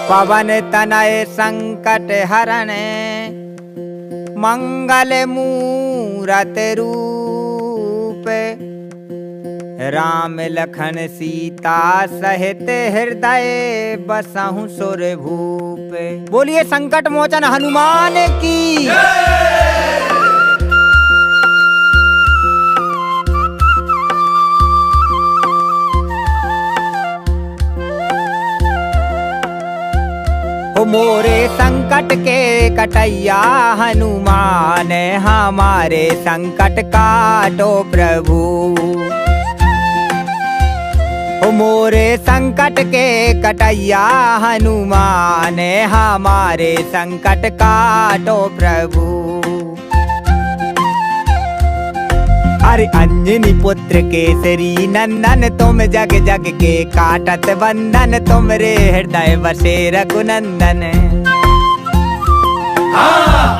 पवन तनय संकट हरणे मंगल मूरत रूप। राम लखन सीता सहित हृदय बसहु सुर भूप। बोलिए संकट मोचन हनुमान की। मोरे संकट के कटैया हनुमान हमारे संकट काटो प्रभु। मोरे संकट के कटैया हनुमान हमारे संकट काटो प्रभु। अरे अंजनी पुत्र केसरी नंदन तुम जग जग के काटत बंधन। तुम रे हृदय बसे रघुनंदन।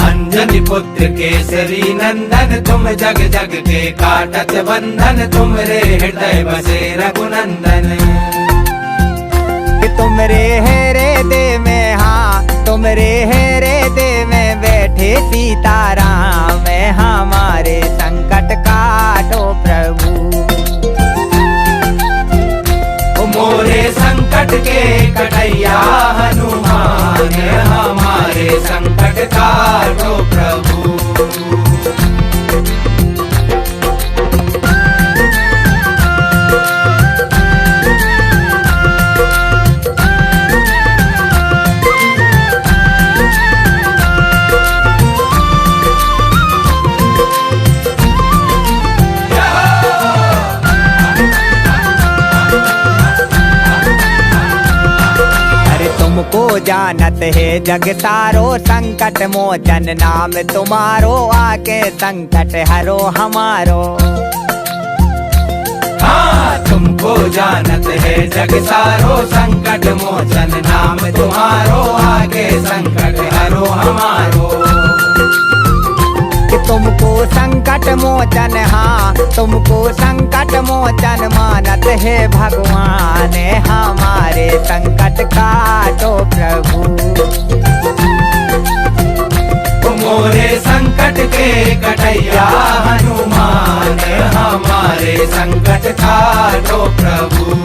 अंजनी पुत्र केसरी नंदन तुम जग जग के काटत बंधन। तुम रे हृदय बसे रघुनंदन। तुम रे हेरे दे में तुम रे हेरे दे में बैठे सीताराम हमारे संकट काटो प्रभु। मोरे संकट के कटैया हनुमान हमारे संकट काटो प्रभु। तुमको जानत है जग तारो संकट मोचन नाम तुम्हारो। आके संकट हरो हमारो। तुमको जानत है जग सारो संकट मोचन नाम तुम्हारो। आगे संकट हरो हमारो। तुमको संकट मोचन तुमको संकट मोचन मानत है भगवान हमारे संकट काटो प्रभु। मोरे संकट के कटैया हनुमान हमारे संकट काटो प्रभु।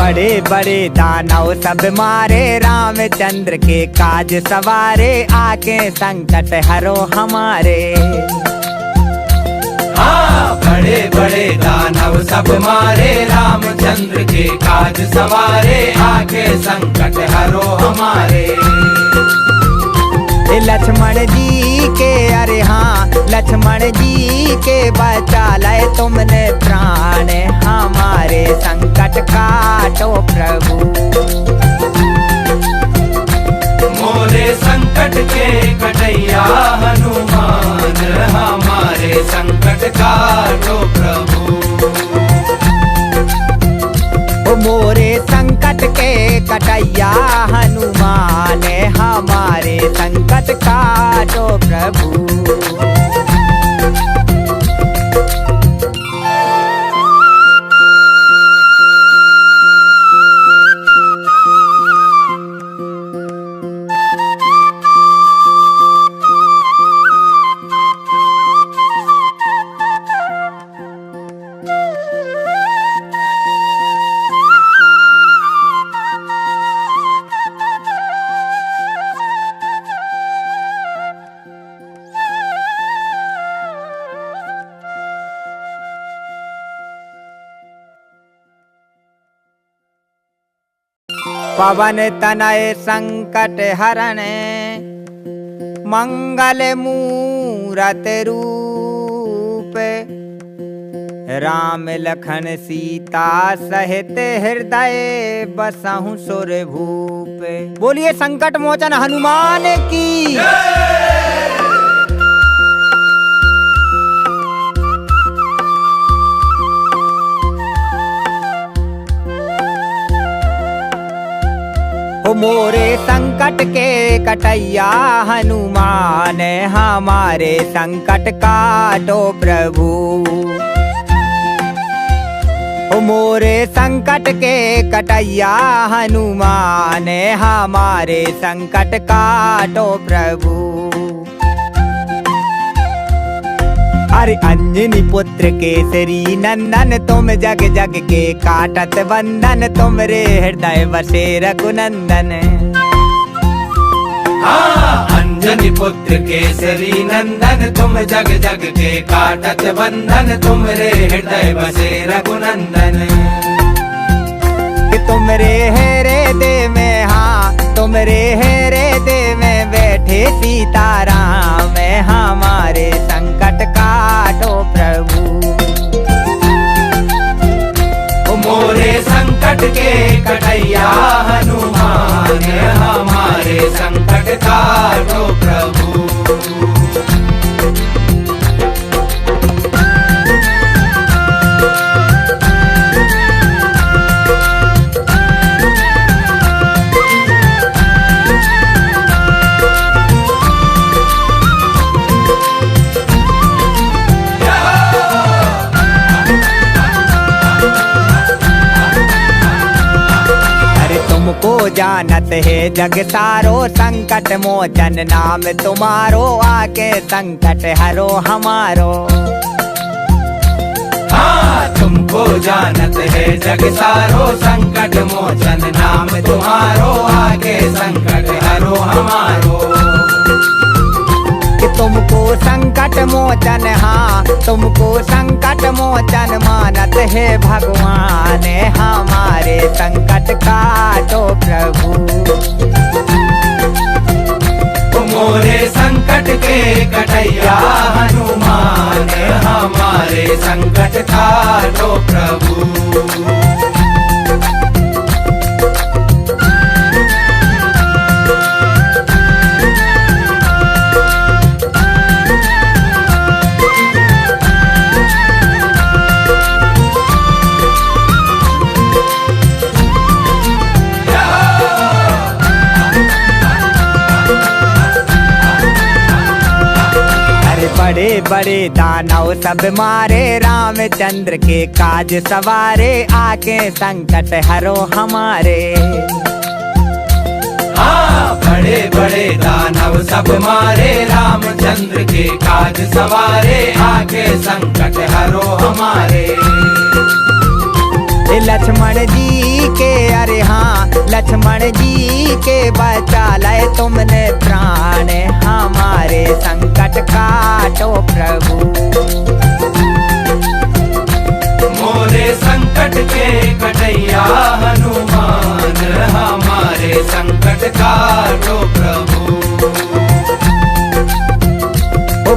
बड़े बड़े दानव सब मारे रामचंद्र के काज सवारे। आके संकट हरो हमारे। बड़े बड़े दानव सब मारे रामचंद्र के काज सवारे। आके संकट हरो हमारे। लक्ष्मण जी के अरे लक्ष्मण जी के बचा लाए तुमने प्राण हमारे संकट काटो प्रभु। मोरे संकट के कटैया हनुमान हमारे संकट काटो प्रभु। मोरे संकट के कटैया हनुमान हमारे संकट काटो प्रभु। पवन तनय संकट हरणे मंगल मूरत रूप। राम लखन सीता सहित हृदय बसहु सुर भूप। बोलिए संकट मोचन हनुमान की। मोरे संकट के कटैया हनुमान हमारे संकट काटो प्रभु। मोरे संकट के कटैया हनुमान हमारे संकट काटो प्रभु। अरे अंजनी पुत्र केसरी नंदन तुम जग जग के काटत बंधन, तुमरे हृदय बसे रघुनंदन। अंजनी पुत्र केसरी नंदन तुम जग जग के काटत बंधन, तुमरे हृदय बसे रघुनंदन। तुमरे हेरे दे में तुमरे हेरे दे में बैठे सीताराम हमारे संकट काटो प्रभु। मोरे संकट के कटैया हनुमान हमारे संकट काटो प्रभु। तुमको जानत है जग सारो, संकट मोचन नाम तुम्हारो, आके संकट हरो हमारो। तुमको जानत है जग सारो, संकट मोचन नाम तुम्हारो, आगे संकट हरो हमारो। तुमको संकट मोचन तुमको संकट मोचन मानत है भगवान हमारे संकट काटो प्रभु। मोरे संकट के कटैया हनुमान हमारे संकट काटो प्रभु। बड़े बड़े दानव सब मारे, रामचंद्र के काज सवारे, आके संकट हरो हमारे। बड़े बड़े दानव सब मारे, रामचंद्र के काज सवारे, आके संकट हरो हमारे। लक्ष्मण जी के अरे लक्ष्मण जी के बचा लाए तुमने प्राण हमारे संकट काटो प्रभु। मोरे संकट के कटैया हनुमान हमारे संकट काटो प्रभु।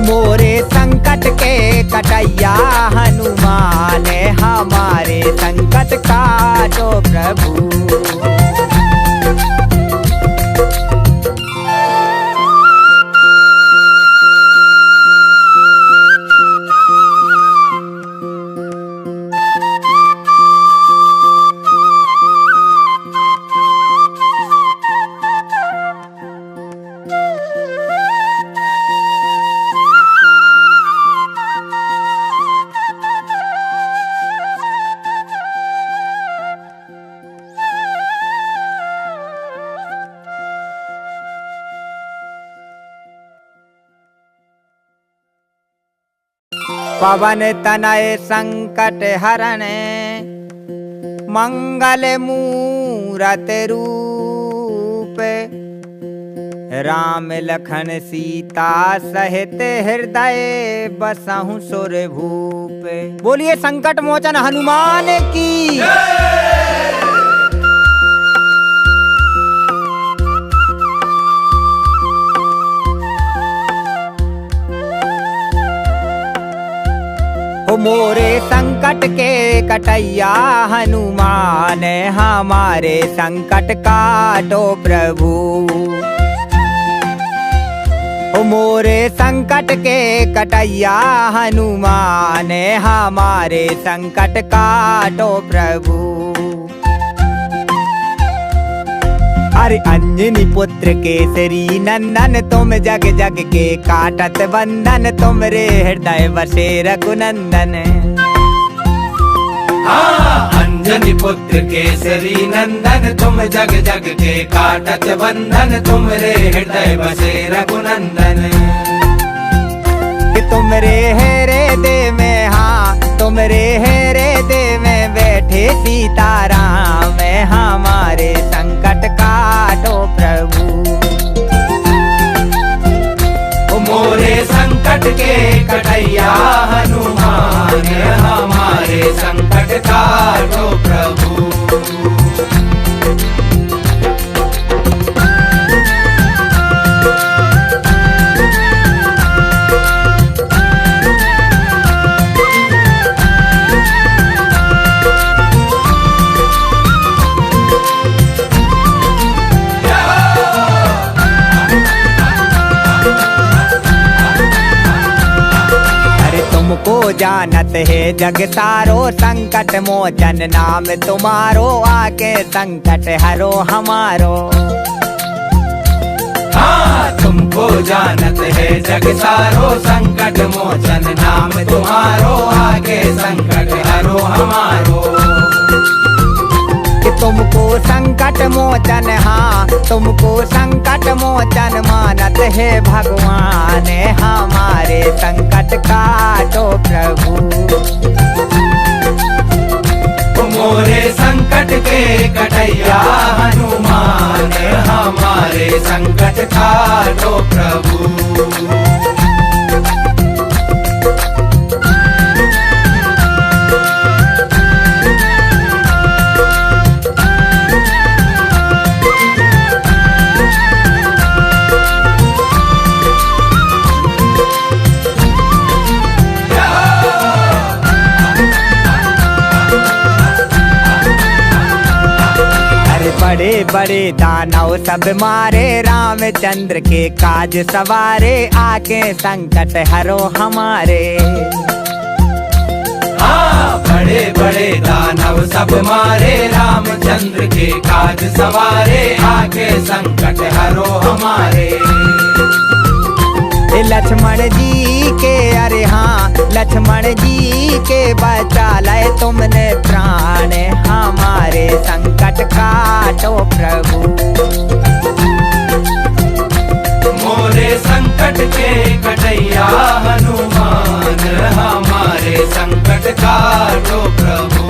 मोरे संकट के कटैया हनुमान हमारे संकट काटो प्रभु। पवन तनय संकट हरण, मंगल मूरत रूप, राम लखन सीता सहित हृदय बसहु सुर भूप। बोलिए संकट मोचन हनुमान की। मोरे संकट के कटैया हनुमान हमारे संकट काटो प्रभु। मोरे संकट के कटैया हनुमान हमारे संकट काटो प्रभु। अरे अंजनी पुत्र केसरी नंदन तुम जग जग के काटत बंधन तुमरे हृदय बसे रघुनंदन। अंजनी पुत्र केसरी नंदन तुम जग जग के काटत बंधन तुमरे हृदय बसे रघुनंदन। तुमरे हेरे दे में हाँ तुमरे हेरे दे में बैठे सीताराम हमारे संकट काटो प्रभु। मोरे संकट के कटैया हनुमान हमारे संकट काटो प्रभु। तुमको जानत है जग सारो संकट मोचन नाम तुम्हारो आके संकट हरो हमारो। तुमको जानत है जग सारो संकट मोचन नाम तुम्हारो आगे संकट हरो हमारो। तुमको संकट मोचन हाँ तुमको संकट मोचन मानत है भगवान हमारे संकट काटो प्रभु। मोरे संकट के कटैया हनुमान हमारे संकट काटो प्रभु। बड़े बड़े दानव सब मारे रामचंद्र के काज सवारे आके संकट हरो हमारे। बड़े बड़े दानव सब मारे रामचंद्र के काज सवारे आके संकट हरो हमारे। लक्ष्मण जी के अरे हाँ लक्ष्मण जी के बचा लाए तुमने प्राण हमारे संकट काटो प्रभु। मोरे संकट के कटैया हनुमान हमारे संकट काटो प्रभु।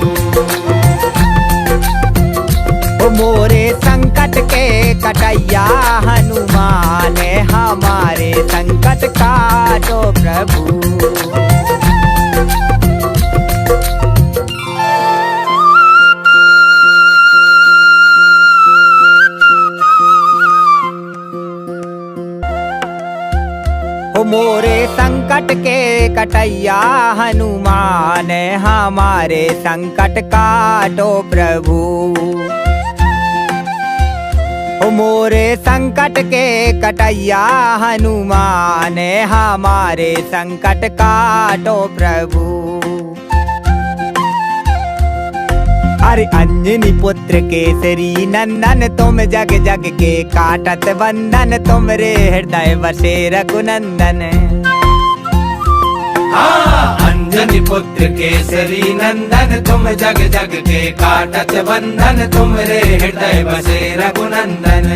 मोरे संकट के कटैया हनुमान हमारे संकट काटो प्रभु। मोरे संकट के कटैया हनुमान हमारे संकट काटो प्रभु। मोरे संकट के कटैया हनुमान हमारे संकट काटो प्रभु। अरे अंजनी पुत्र केसरी नंदन तुम जग जग के काटत बंधन तुमरे हृदय बसे रघुनंदन। अंजनी पुत्र केसरी नंदन तुम जग जग के काटत बंधन तुमरे हृदय बसे रघुनंदन।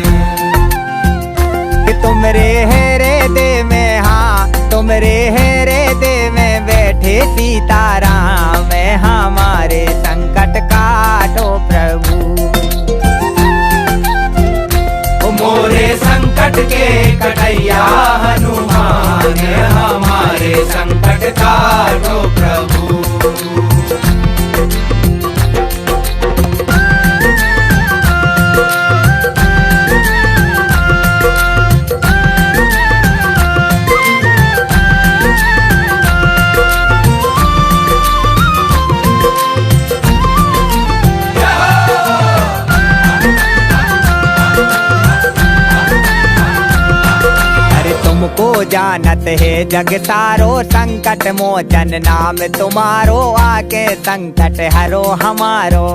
तुमरे हेरे दे में हाँ तुमरे हेरे दे में बैठे सीताराम हमारे संकट काटो प्रभु। मोरे संकट के कटैया हनुमान हमारे संकट काटो प्रभु। तुमको जानत है जग सारो संकट मोचन नाम तुम्हारो आके संकट हरो हमारो।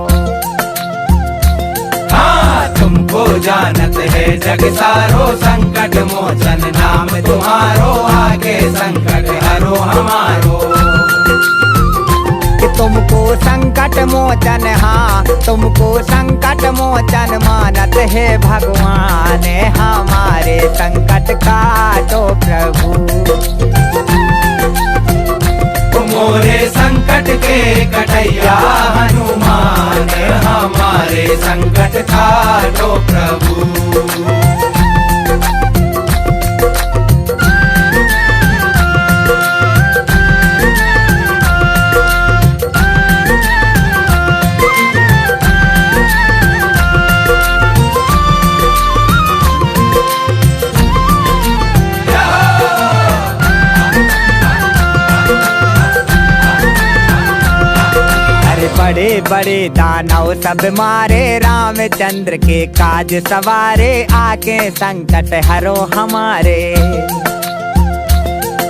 तुमको तुमको जानत है जग सारो, संकट मोचन नाम तुम्हारो, आगे संकट हरो हमारो। कि तुमको संकट मोचन, हाँ तुमको संकट मोचन मानत है भगवान, हमारे संकट काटो प्रभु। मोरे संकट के कटैया हनुमान, हमारे संकट काटो प्रभु। बड़े बड़े दानव सब मारे, रामचंद्र के काज सवारे, आके संकट हरो हमारे।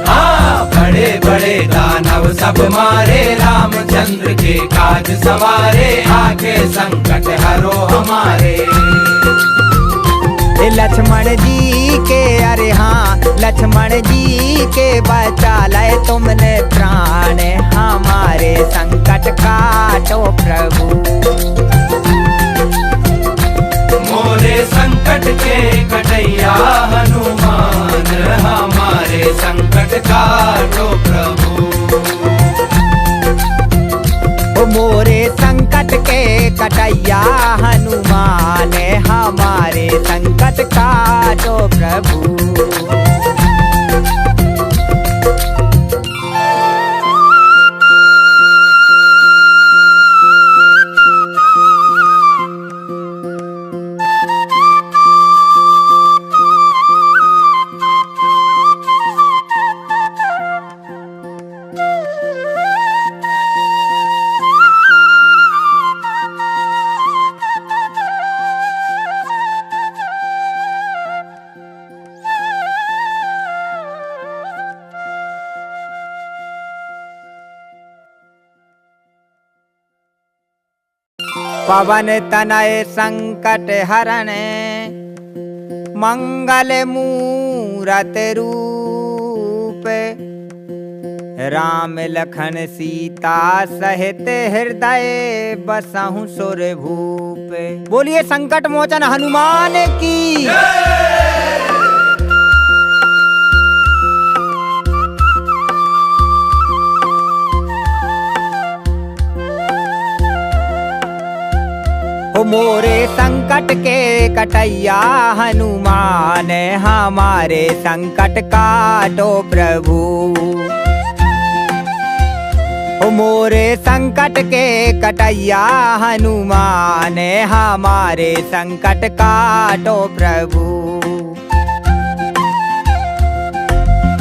हाँ बड़े बड़े दानव सब मारे, रामचंद्र के काज सवारे, आके संकट हरो हमारे। लक्ष्मण जी के, अरे हाँ लक्ष्मण जी के बचा लाए तुमने प्राण, हमारे संकट काटो प्रभु। मोरे संकट के कटैया हनुमान, हमारे संकट काटो प्रभु। मोरे संकट के कटैया हनुमान, हमारे संकट काटो प्रभु। पवन तनय संकट हरण, मंगल मूरत रूप, राम लखन सीता सहित हृदय बसहु सुर भूप। बोलिए संकट मोचन हनुमान की। मोरे संकट के कटैया हनुमान, हमारे संकट काटो प्रभु। मोरे संकट के कटैया हनुमान, हमारे संकट काटो प्रभु।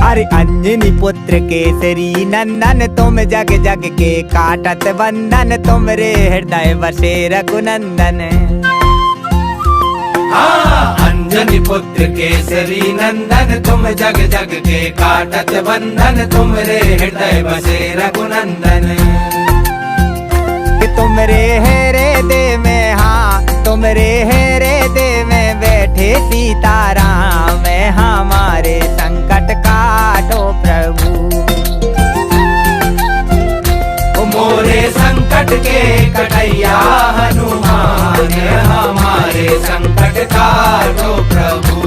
अरे अंजनी पुत्र केसरी नंदन, तुम जग जग के काटत बंधन, तुम रे हृदय बसे रघुनंदन। हाँ अंजनी पुत्र केसरी नंदन, तुम जग जग के काटत बंधन, तुम रे हृदय बसे रघुनंदन। तुम रे हेरे दे में, हाँ तुम रे हेरे दे में बैठे सीताराम, हमारे संकट काटो प्रभु। मोरे संकट के कटैया हनुमान, हमारे संकट काटो प्रभु।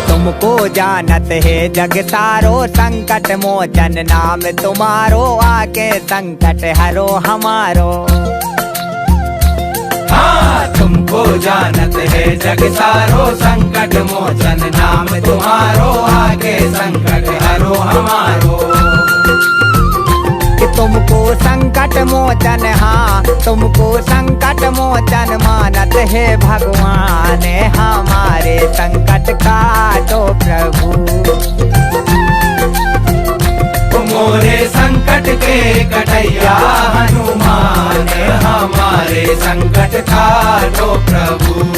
तुमको जानत है जग सारो, संकट मोचन नाम तुम्हारो, आके संकट हरो हमारो। हाँ तुमको जानत है जग सारो, संकट मोचन नाम तुम्हारो, आगे संकट हरो हमारो। कि तुमको संकट मोचन, हाँ तुमको संकट मोचन मानत है भगवान, हमारे संकट काटो प्रभु। मोरे संकट के कटैया हनुमान हमारे संकट काटो प्रभु।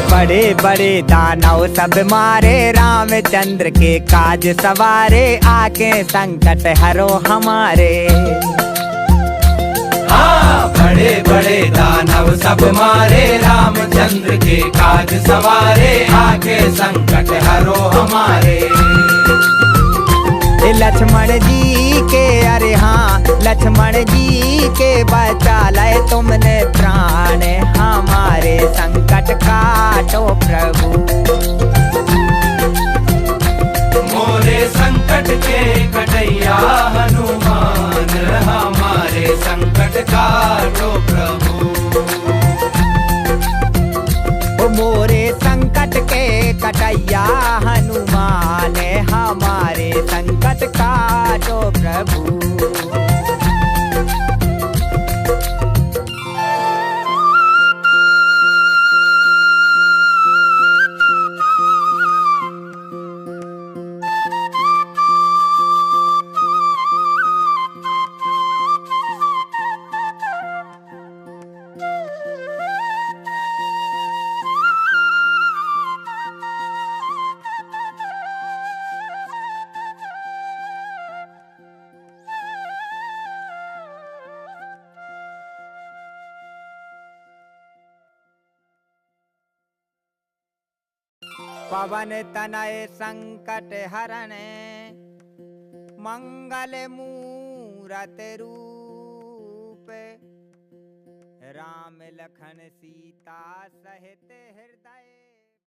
बड़े बड़े दानव सब मारे रामचंद्र के काज सवारे आके संकट हरो हमारे। हाँ बड़े बड़े दानव सब मारे रामचंद्र के काज सवारे आके संकट हरो हमारे। लक्ष्मण जी के अरे हाँ लक्ष्मण जी के बचा लाए तुमने प्राण हमारे संकट काटो प्रभु। मोरे संकट के कटैया हनुमान हमारे संकट काटो प्रभु। मोरे संकट के कटैया हनुमान हमारे संकट काटो प्रभु। पवन तनय संकट हरण मंगल मूरत रूप राम लखन सीता सहित हृदय।